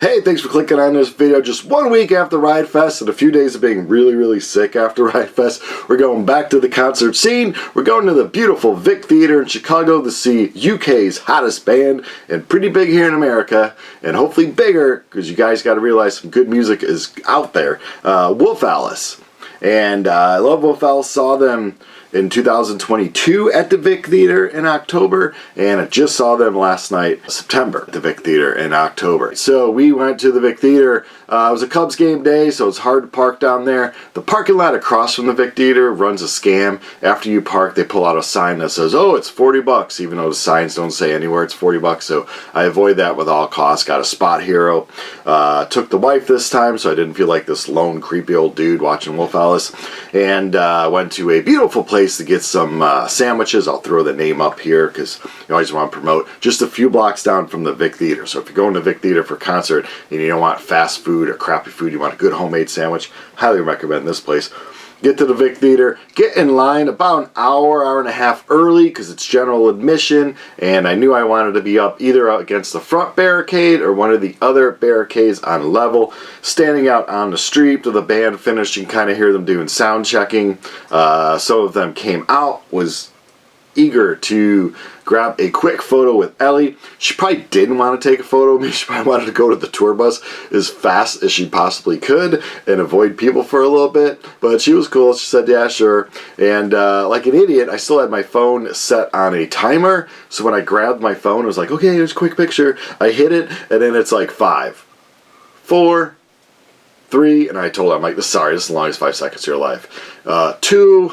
Hey, thanks for clicking on this video. Just 1 week after Riot Fest and a few days of being really sick after Riot Fest, we're going back to the concert scene. We're going to the beautiful Vic Theater in Chicago to see UK's hottest band, and pretty big here in America, and hopefully bigger, because you guys got to realize some good music is out there. Wolf Alice. And I love Wolf Alice. Saw them in 2022 at the Vic Theater in October, and I just saw them last night, September, at the Vic Theater in October. So we went to the Vic Theater. It was a Cubs game day, so it's hard to park down there. The parking lot across from the Vic Theater runs a scam. After you park, they pull out a sign that says, oh, it's 40 bucks, even though the signs don't say anywhere it's 40 bucks. So I avoid that with all costs. Got a spot hero. Took the wife this time, so I didn't feel like this lone, creepy old dude watching Wolf Alice. And went to a beautiful place to get some sandwiches. I'll throw the name up here because you always want to promote. Just a few blocks down from the Vic Theater. So if you're going to Vic Theater for a concert and you don't want fast food or crappy food, you want a good homemade sandwich, highly recommend this place. Get to the Vic Theater, get in line about an hour and a half early because it's general admission, and I knew I wanted to be up either against the front barricade or one of the other barricades on level. Standing out on the street till the band finished, you can kind of hear them doing sound checking. Some of them came out, was eager to grab a quick photo with Ellie. She probably didn't want to take a photo of me. She probably wanted to go to the tour bus as fast as she possibly could and avoid people for a little bit, but she was cool. She said, yeah, sure. And like an idiot, I still had my phone set on a timer, so when I grabbed my phone, it was like, okay, here's a quick picture. I hit it, and then it's like 5, 4, 3, and I told her, I'm like, sorry, this is the longest 5 seconds of your life. 2,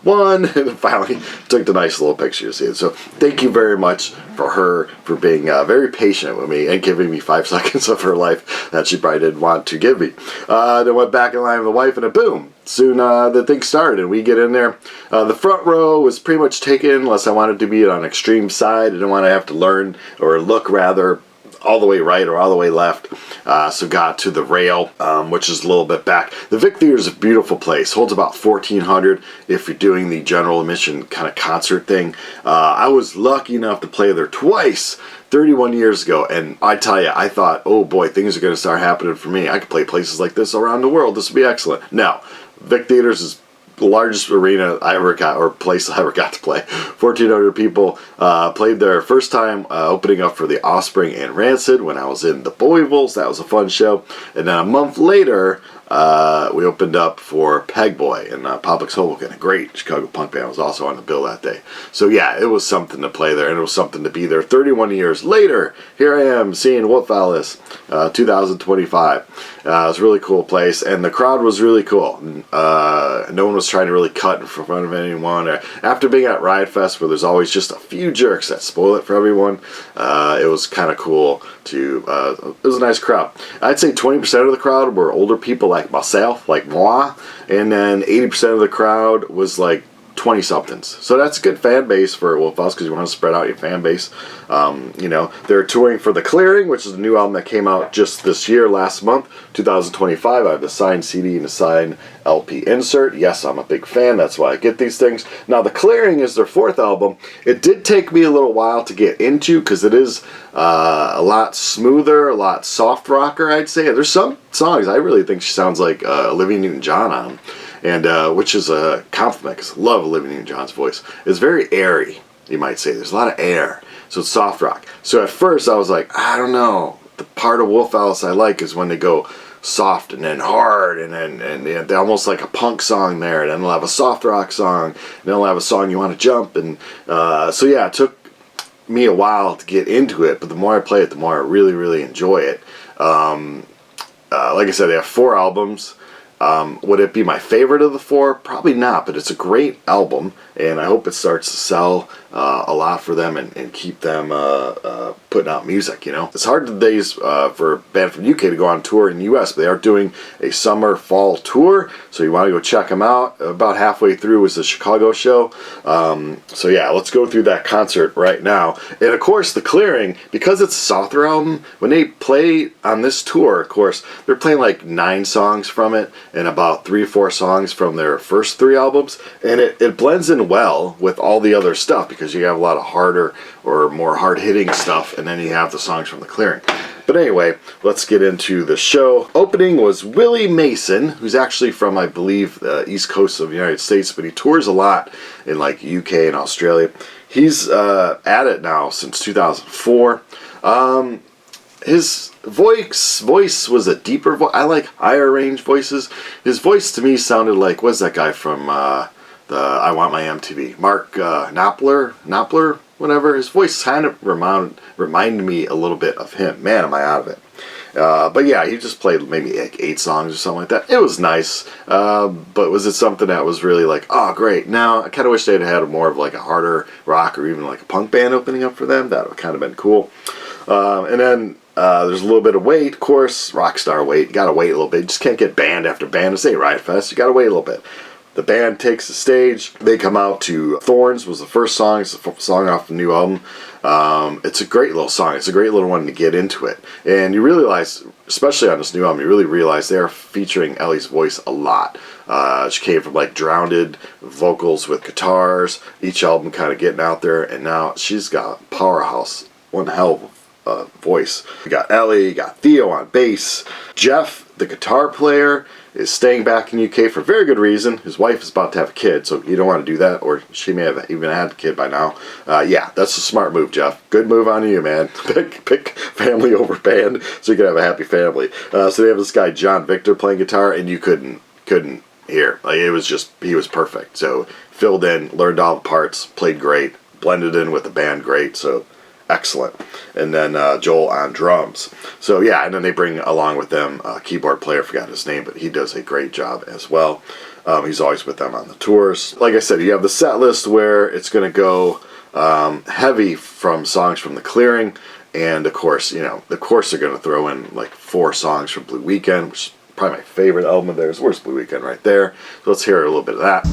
1, and finally took the nice little picture. So thank you very much for her for being very patient with me and giving me 5 seconds of her life that she probably didn't want to give me. Then went back in line with the wife, and a boom, soon the thing started and we get in there. The front row was pretty much taken unless I wanted to be on an extreme side. I didn't want to have to learn or look rather all the way right or all the way left, so got to the rail, which is a little bit back. The Vic Theater is a beautiful place, holds about 1,400 if you're doing the general admission kind of concert thing. I was lucky enough to play there twice 31 years ago, and I tell you, I thought, oh boy, things are going to start happening for me. I could play places like this around the world. This would be excellent. Now, Vic Theaters is the largest arena I ever got, or place I ever got to play. 1,400 people played there first time, opening up for the Offspring and Rancid when I was in the Boyvilles. That was a fun show. And then a month later, we opened up for Pegboy and Publix Hoboken, a great Chicago punk band, was also on the bill that day. So yeah, it was something to play there, and it was something to be there. 31 years later, here I am seeing Wolf Alice, 2025. It was a really cool place, and the crowd was really cool. No one was trying to really cut in front of anyone. After being at Riot Fest, where there's always just a few jerks that spoil it for everyone, it was kind of cool to, it was a nice crowd. I'd say 20% of the crowd were older people like myself, like moi, and then 80% of the crowd was like 20-somethings. So that's a good fan base for Wolf Alice because you want to spread out your fan base. You know, they're touring for The Clearing, which is a new album that came out just this year, last month, 2025. I have the signed CD and the signed LP insert. Yes, I'm a big fan. That's why I get these things. Now, The Clearing is their 4th album. It did take me a little while to get into because it is a lot smoother, a lot soft rocker, I'd say. There's some songs I really think she sounds like Olivia Newton-John on them. And which is a compliment because I love Olivia Newton-John's voice. It's very airy, you might say. There's a lot of air, so it's soft rock. So at first I was like, I don't know. The part of Wolf Alice I like is when they go soft and then hard, and then they're almost like a punk song there. And then they'll have a soft rock song, and then they'll have a song you want to jump. And so yeah, it took me a while to get into it, but the more I play it, the more I really enjoy it. Like I said, they have 4 albums. Would it be my favorite of the 4? Probably not, but it's a great album, and I hope it starts to sell a lot for them and keep them putting out music, you know. It's hard days for a band from UK to go on tour in the US, but they are doing a summer-fall tour, so you want to go check them out. About halfway through was the Chicago show. So yeah, let's go through that concert right now. And of course, The Clearing, because it's a softer album, when they play on this tour, of course, they're playing like 9 songs from it and about 3 or 4 songs from their first 3 albums, and it blends in well with all the other stuff because you have a lot of harder or more hard-hitting stuff, and then you have the songs from The Clearing. But anyway, let's get into the show. Opening was Willie Mason, who's actually from, I believe, the East Coast of the United States, but he tours a lot in like UK and Australia. He's at it now since 2004. His voice was a deeper voice. I like higher range voices. His voice to me sounded like, what's that guy from the I Want My MTV? Mark Knopfler, whatever. His voice kind of reminded me a little bit of him. Man, am I out of it. But yeah, he just played maybe like 8 songs or something like that. It was nice, but was it something that was really like, oh great? Now I kind of wish they'd had more of like a harder rock or even like a punk band opening up for them. That would kind of been cool. And then there's a little bit of wait, of course, rock star wait. You gotta wait a little bit. You just can't get band after band. This ain't Riot Fest. You gotta wait a little bit. The band takes the stage. They come out to Thorns was the first song. It's a song off the new album. It's a great little song. It's a great little one to get into it. And you realize, especially on this new album, you really realize they're featuring Ellie's voice a lot. She came from like drowned vocals with guitars. Each album kind of getting out there. And now she's got a powerhouse. One hell of a voice. You got Ellie, you got Theo on bass. Jeff, the guitar player, is staying back in the UK for a very good reason. His wife is about to have a kid, so you don't want to do that, or she may have even had a kid by now. Yeah, that's a smart move, Jeff. Good move on you, man. Pick family over band so you can have a happy family. So they have this guy, John Victor, playing guitar, and you couldn't hear. Like, it was just, he was perfect. So filled in, learned all the parts, played great, blended in with the band great, so excellent. And then Joel on drums. So yeah, and then they bring along with them a keyboard player, forgot his name, but he does a great job as well. He's always with them on the tours. Like I said, you have the set list where it's going to go heavy from songs from The Clearing, and of course, you know, they're going to throw in like 4 songs from Blue Weekend, which is probably my favorite album of theirs. Where's Blue Weekend? Right there. So let's hear a little bit of that.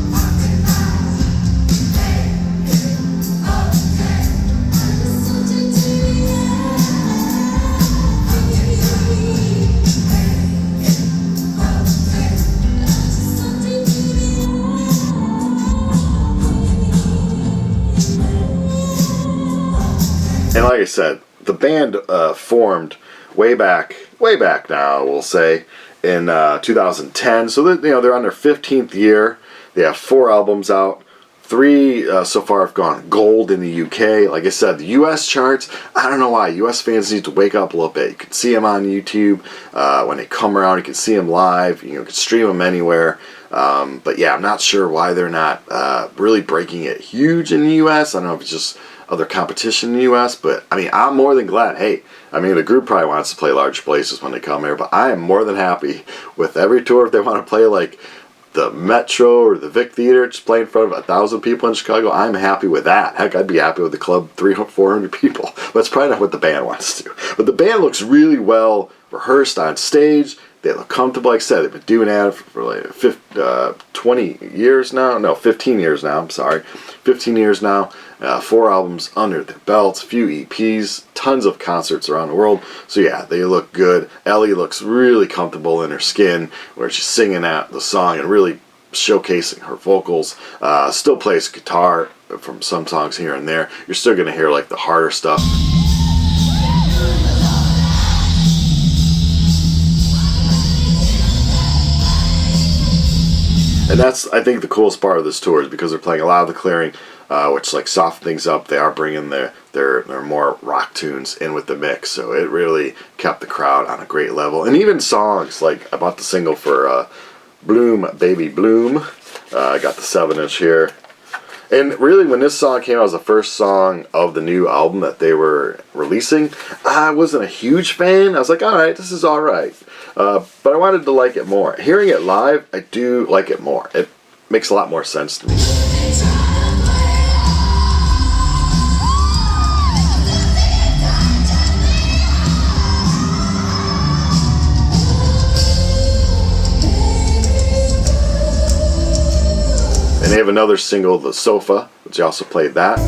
And like I said, the band formed way back now, we'll say, in 2010. So that, you know, they're on their 15th year. They have 4 albums out. 3 so far have gone gold in the UK. Like I said, the US charts, I don't know why. US fans need to wake up a little bit. You can see them on YouTube. When they come around, you can see them live. You can stream them anywhere. But yeah, I'm not sure why they're not really breaking it huge in the US. I don't know if it's just other competition in the U.S., but I mean, I'm more than glad. Hey, I mean, the group probably wants to play large places when they come here, but I am more than happy with every tour. If they want to play like the Metro or the Vic Theater, just play in front of 1,000 people in Chicago, I'm happy with that. Heck, I'd be happy with the club 300-400 people. But that's probably not what the band wants to do. But the band looks really well rehearsed on stage. They look comfortable. Like I said, they've been doing that for like 20 years now. No, 15 years now. I'm sorry. 15 years now. 4 albums under their belts. A few EPs. Tons of concerts around the world. So yeah, they look good. Ellie looks really comfortable in her skin where she's singing out the song and really showcasing her vocals. Still plays guitar from some songs here and there. You're still going to hear like the harder stuff. And that's, I think, the coolest part of this tour is because they're playing a lot of The Clearing, which like soften things up. They are bringing their more rock tunes in with the mix, so it really kept the crowd on a great level. And even songs like I bought the single for Bloom, Baby Bloom. I got the 7-inch here. And really, when this song came out, it was the first song of the new album that they were releasing. I wasn't a huge fan. I was like, all right, this is all right. But I wanted to like it more. Hearing it live, I do like it more. It makes a lot more sense to me. And they have another single, The Sofa, which I also played that.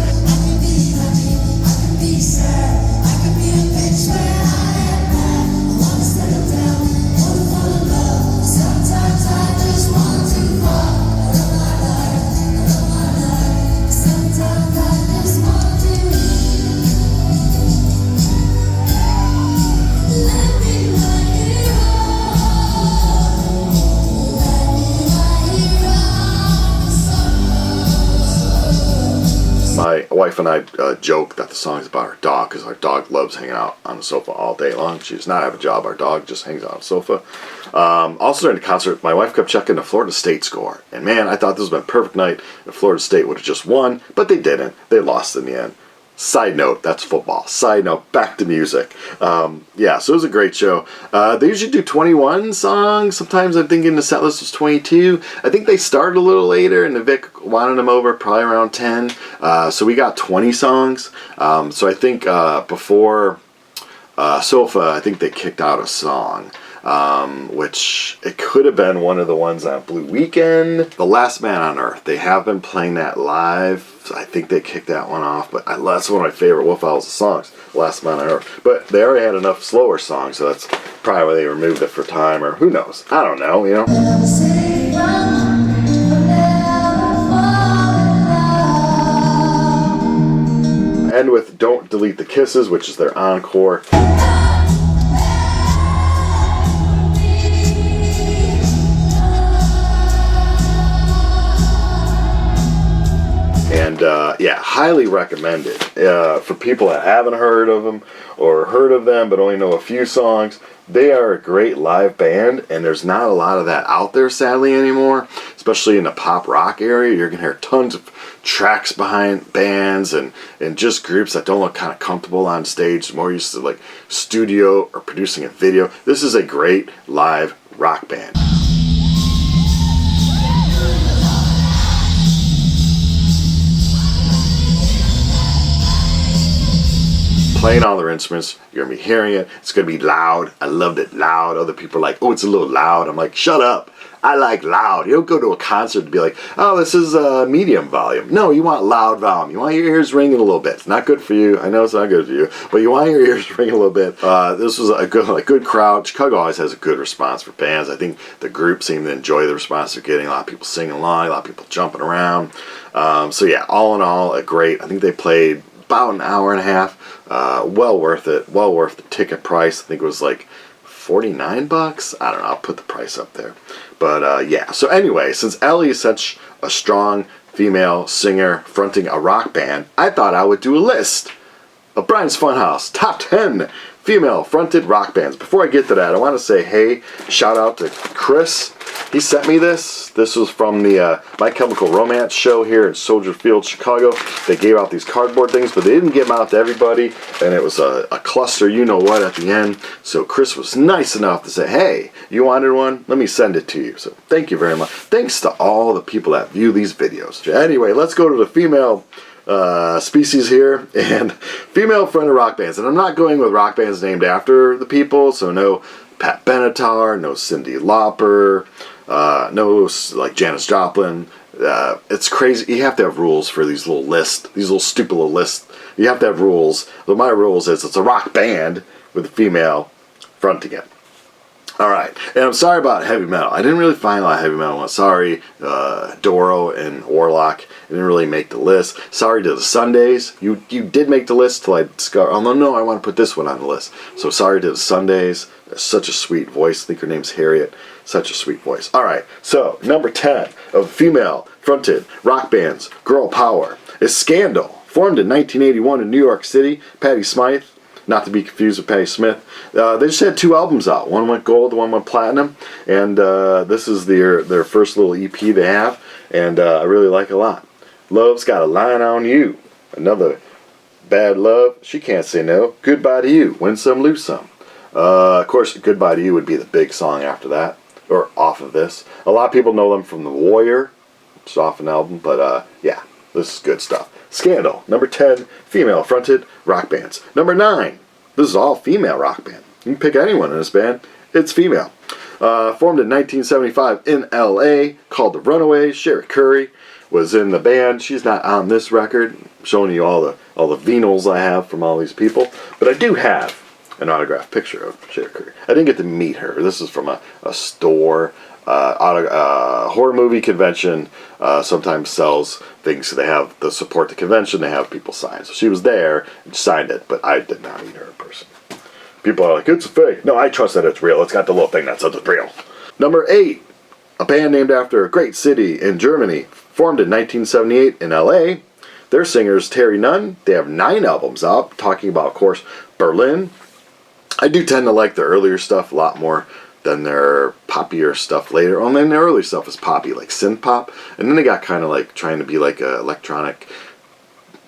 my wife and I joke that the song is about our dog, because our dog loves hanging out on the sofa all day long. She does not have a job. Our dog just hangs out on the sofa. Also during the concert, my wife kept checking the Florida State score. And man, I thought this would have been a perfect night if Florida State would have just won, but they didn't. They lost in the end. Side note, that's football. Side note, back to music. Yeah, so it was a great show. They usually do 21 songs. Sometimes I'm thinking the set list was 22. I think they started a little later, and the Vic wanted them over probably around 10. So we got 20 songs. So I think before Sofa, I think they kicked out a song. Which it could have been one of the ones on Blue Weekend. The Last Man on Earth. They have been playing that live. So I think they kicked that one off, but that's one of my favorite Wolf Owls songs, Last Man on Earth. But they already had enough slower songs, so that's probably why they removed it for time, or who knows. I don't know, you know. End with Don't Delete the Kisses, which is their encore. And yeah, highly recommended for people that haven't heard of them or heard of them but only know a few songs. They are a great live band, and there's not a lot of that out there sadly anymore, especially in the pop rock area. You're going to hear tons of tracks behind bands and just groups that don't look kind of comfortable on stage, more used to like studio or producing a video. This is a great live rock band. Playing all their instruments, you're going to be hearing it, it's going to be loud. I loved it loud. Other people are like, oh, it's a little loud. I'm like, shut up, I like loud. You don't go to a concert and be like, oh, this is medium volume. No, you want loud volume. You want your ears ringing a little bit. It's not good for you. I know it's not good for you, but you want your ears ringing a little bit. This was a good crowd. Chicago always has a good response for bands. I think the group seemed to enjoy the response they're getting. A lot of people singing along, a lot of people jumping around. So yeah, all in all, a great. I think they played about an hour and a half. Well worth it. Well worth the ticket price. I think it was like $49. I don't know. I'll put the price up there. But yeah. So anyway, since Ellie is such a strong female singer fronting a rock band, I thought I would do a list of Brian's Funhouse top 10 female fronted rock bands. Before I get to that, I want to say hey, shout out to Chris. He sent me this. This was from the My Chemical Romance show here in Soldier Field, Chicago. They gave out these cardboard things, but they didn't give them out to everybody, and it was a cluster, you know what, at the end. So Chris was nice enough to say, hey, you wanted one? Let me send it to you. So thank you very much. Thanks to all the people that view these videos. Anyway, let's go to the female species here, and female fronted rock bands. And I'm not going with rock bands named after the people, so no Pat Benatar, no Cyndi Lauper, no like Janis Joplin. It's crazy. You have to have rules for these little lists, these little stupid little lists. You have to have rules. But my rules is it's a rock band with a female fronting it. Alright, and I'm sorry about heavy metal. I didn't really find a lot of heavy metal. Sorry, Doro and Warlock didn't really make the list. Sorry to the Sundays. You did make the list till I discovered, oh no, I want to put this one on the list. So sorry to the Sundays. Such a sweet voice. I think her name's Harriet. Such a sweet voice. Alright, so number 10 of female fronted rock bands, girl power, is Scandal. Formed in 1981 in New York City. Patti Smythe. Not to be confused with Patti Smith. They just had 2 albums out. One went gold, one went platinum. And this is their first little EP they have. And I really like it a lot. Love's Got a Line on You. Another Bad Love. She Can't Say No. Goodbye to You. Win Some, Lose Some. Of course, Goodbye to You would be the big song after that. Or off of this. A lot of people know them from The Warrior. It's off an album. But yeah, this is good stuff. Scandal, number 10, female-fronted rock bands. Number 9, this is all female rock band. You can pick anyone in this band. It's female. Formed in 1975 in L.A., called The Runaways. Sherry Curry was in the band. She's not on this record. I'm showing you all the vinyls I have from all these people. But I do have an autographed picture of Sherry Curry. I didn't get to meet her. This is from a store. Horror movie convention sometimes sells things. So they have to support the convention. They have people sign. So she was there and signed it, but I did not meet her in person. People are like, it's a fake. No, I trust that it's real. It's got the little thing that says it's real. Number 8, a band named after a great city in Germany, formed in 1978 in LA. Their singer is Terry Nunn. They have 9 albums out, talking about, of course, Berlin. I do tend to like their earlier stuff a lot more than their poppier stuff later. And then their early stuff is poppy, like synth pop. And then they got kind of like trying to be like a electronic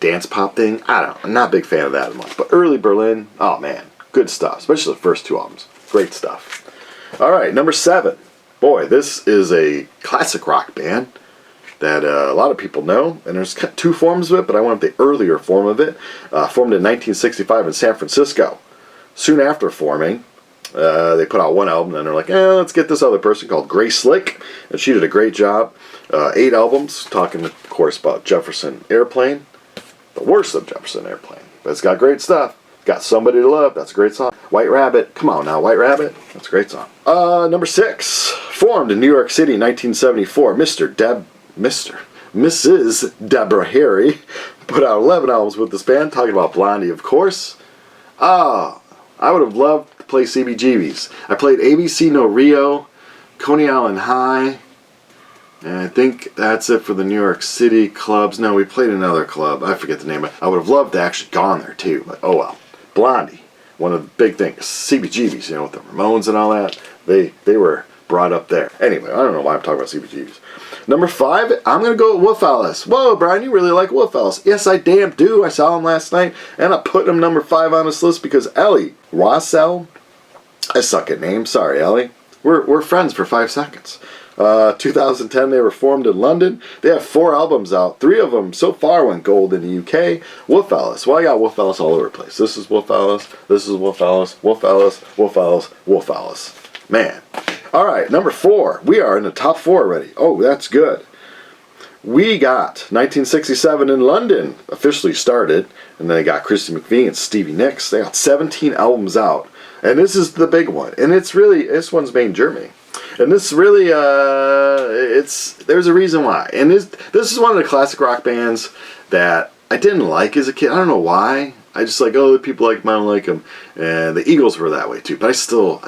dance pop thing. I don't know. I'm not a big fan of that much. But early Berlin, oh man, good stuff. Especially the first 2 albums. Great stuff. All right, number 7. Boy, this is a classic rock band that a lot of people know, and there's 2 forms of it, but I want the earlier form of it. Formed in 1965 in San Francisco. Soon after forming, they put out 1 album, and they're like, let's get this other person called Grace Slick, and she did a great job. 8 albums, talking, of course, about Jefferson Airplane, the worst of Jefferson Airplane, but it's got great stuff. Got Somebody to Love, that's a great song. White Rabbit, come on now, White Rabbit, that's a great song. Number 6, formed in New York City in 1974, Mrs. Deborah Harry put out 11 albums with this band, talking about Blondie, of course. I would have loved to play CBGBs. I played ABC No Rio, Coney Island High, and I think that's it for the New York City clubs. No, we played another club, I forget the name of it. I would have loved to actually gone there too, but oh well. Blondie, one of the big things, CBGBs, with the Ramones and all that, they were brought up there. Anyway, I don't know why I'm talking about CBGBs. Number 5, I'm going to go with Wolf Alice. Whoa, Brian, you really like Wolf Alice. Yes, I damn do. I saw him last night, and I put him number 5 on this list because Ellie Wassell, I suck at names, sorry Ellie, we're friends for 5 seconds. 2010, they were formed in London. They have 4 albums out. 3 of them so far went gold in the UK. Wolf Alice. Well, I got Wolf Alice all over the place. This is Wolf Alice. This is Wolf Alice. Wolf Alice. Wolf Alice. Wolf Alice. Man. All right, number 4. We are in the top 4 already. Oh, that's good. We got 1967 in London officially started, and then they got Christy McVie and Stevie Nicks. They got 17 albums out, and this is the big one. And this one's made in Germany. And this really, there's a reason why. And this is one of the classic rock bands that I didn't like as a kid. I don't know why. I just like, the people like them, I don't like them. And the Eagles were that way too. But I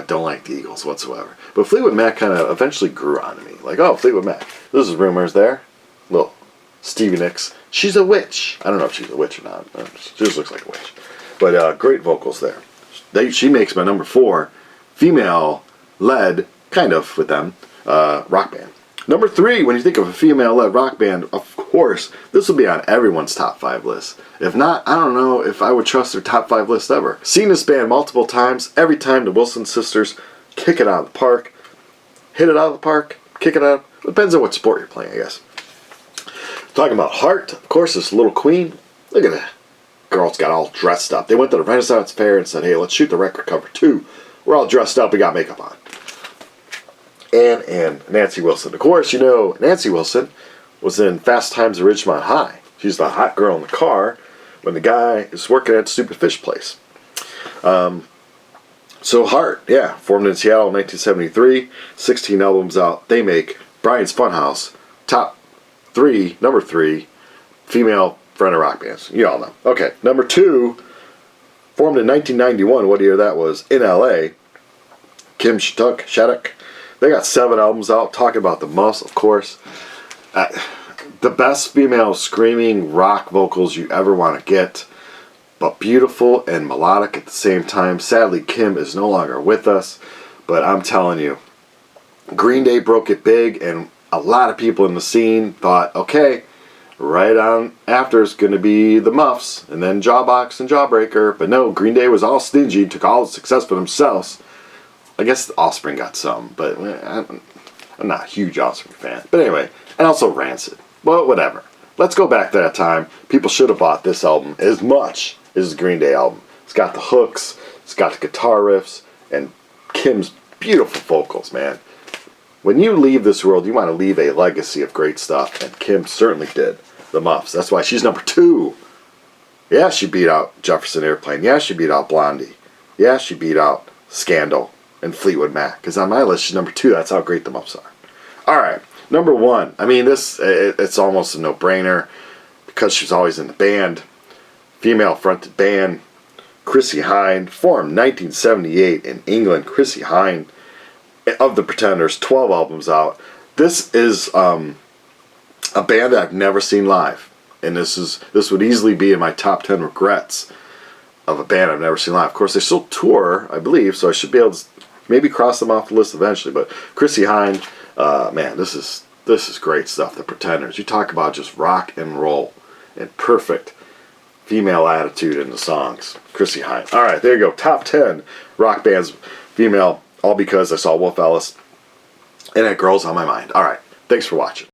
don't like the Eagles whatsoever. But Fleetwood Mac kind of eventually grew on me. Like, Fleetwood Mac. This is rumors there. Little Stevie Nicks. She's a witch. I don't know if she's a witch or not. She just looks like a witch. But great vocals there. She makes my number 4 female-led, kind of with them, rock band. Number 3, when you think of a female-led rock band, of course, this will be on everyone's top 5 list. If not, I don't know if I would trust their top 5 list ever. Seen this band multiple times. Every time the Wilson sisters kick it out of the park, hit it out of the park, kick it out. Depends on what sport you're playing, I guess. Talking about Heart, of course, this Little Queen. Look at that. Girls got all dressed up. They went to the Renaissance Fair and said, hey, let's shoot the record cover too. We're all dressed up. We got makeup on. And Nancy Wilson. Of course, Nancy Wilson was in Fast Times at Ridgemont High. She's the hot girl in the car when the guy is working at the Stupid Fish place. So Heart, formed in Seattle in 1973. 16 albums out. They make Brian's Funhouse number 3, female friend of rock bands. You all know. Okay, number 2, formed in 1991. What year that was? In LA. Kim Shattuck. They got 7 albums out, talking about the Muffs, of course. The best female screaming rock vocals you ever want to get, but beautiful and melodic at the same time. Sadly, Kim is no longer with us, but I'm telling you, Green Day broke it big, and a lot of people in the scene thought, okay, right on after is going to be the Muffs, and then Jawbox and Jawbreaker. But no, Green Day was all stingy, took all the success for themselves. I guess the Offspring got some, but I'm not a huge Offspring fan. But anyway, and also Rancid. Well, whatever. Let's go back to that time. People should have bought this album as much as the Green Day album. It's got the hooks, it's got the guitar riffs, and Kim's beautiful vocals, man. When you leave this world, you want to leave a legacy of great stuff, and Kim certainly did. The Muffs. That's why she's number 2. Yeah, she beat out Jefferson Airplane. Yeah, she beat out Blondie. Yeah, she beat out Scandal and Fleetwood Mac. Because on my list, she's number 2. That's how great the Muffs are. Alright, number 1. I mean, it's almost a no-brainer because she's always in the band. Female-fronted band. Chrissie Hynde, formed 1978 in England. Chrissie Hynde, of the Pretenders, 12 albums out. This is a band that I've never seen live. And this would easily be in my top 10 regrets of a band I've never seen live. Of course, they still tour, I believe, so I should be able to maybe cross them off the list eventually. But Chrissie Hynde, man, this is great stuff. The Pretenders. You talk about just rock and roll and perfect female attitude in the songs. Chrissie Hynde. All right, there you go. Top 10 rock bands, female, all because I saw Wolf Alice and had girls on my mind. All right, thanks for watching.